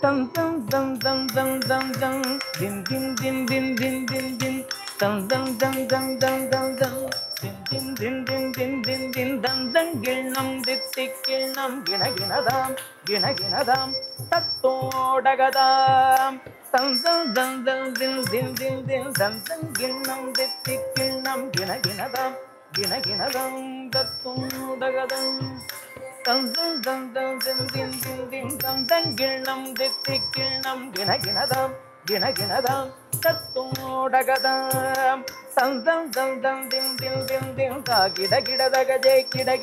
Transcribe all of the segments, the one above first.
dum dum dum dum dum dum dum din din din din din din din dum dum dum dum dum dum dum din din din din din din din dum dum gilnam dittikilnam gina gina dam tattodagam dum dum dum dum din din din din dum dum gilnam dittikilnam gina dam tattodagam dum dum dum dum din din din din dum dum gilnam dittikilnam gina dam tattodagam dum dum dum dum din din din din da gida daga je gida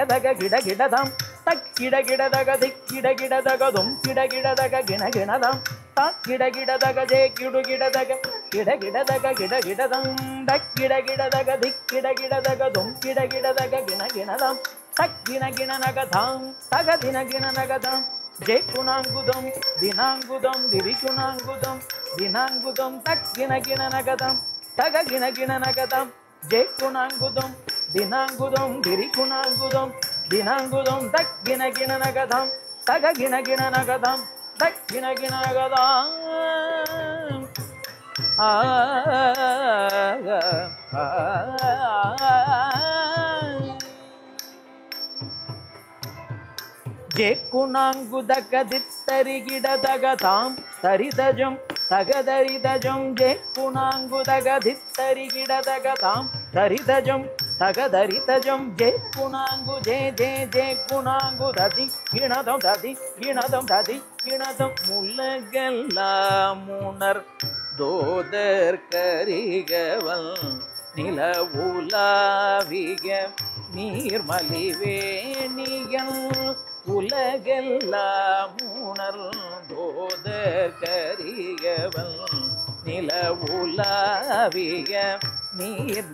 daga gida dam tak gida daga dik gida daga dum gida daga gina dam tak gida daga je gida daga gida dam tak gida daga dik gida daga dum gida daga gina dam tak gina naga dam taga gina naga dam je kunangudam dinangudam dirikunangudam dinangudam tak gina naga dam taga gina naga dam je kunangudam dinangudam dirikunangudam dinangudam tak gina naga dam taga gina naga dam tak gina naga dam je kunangudagaditari gidadagatam taridajam tagadaridajam je kunangudagaditari gidadagatam taridajam tagadaridajam je kunangu je kunangudadi ginadam dadi ginadam mulagalamunar தோதர் கரிகவல் நிலவுலாவிக நீர்மலிவேணியல் உலகெல்லாம் உணர்ந்தோதர் கரிகவல் நிலவுலாவிக நீர்மலிவேணியல்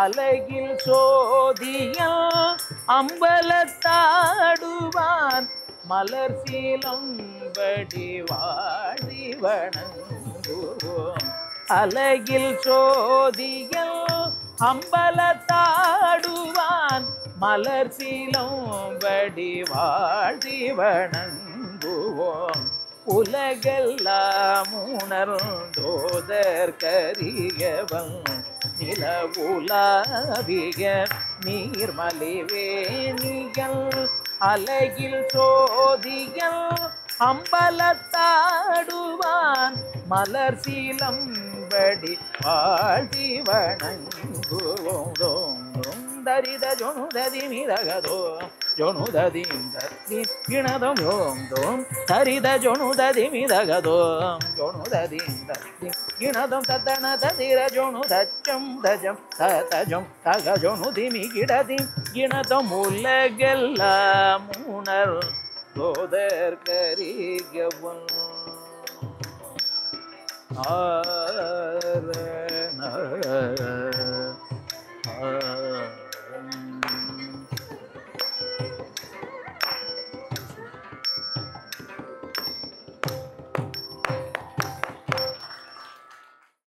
அலகில் சோதியல் அம்பலத்தாடுவான் மலர் சீலம்படி வாழி வணங்குவோம் அலகில் சோதியல் அம்பலத்தாடுவான் மலர் சீலம்படி வாழி வணங்குவோம் உலகெல்லாம் உணர்ந்தோதர் கரியவன் நிலவுலாவிக நீர்மலிவேணியல் அலகில் சோதியல் அம்பலத்தாடுவான் மலர் சீலம்படி வாழ்த்தி வணங்குவோம் தரித ஜொனுததி மிதகதோ ஜொனுததி கிணதம் யோம் தோம் தரித ஜொனுததி மிதகதோம் ஜொனுததி கிணதம் தத்தன ததிர ஜொனு தச்சம் தஜம் தஜம் தக ஜொனுதிமி கிடதி கிணதம் உலகெல்லாம் உணர் தோதர் கரிகவன் ஆ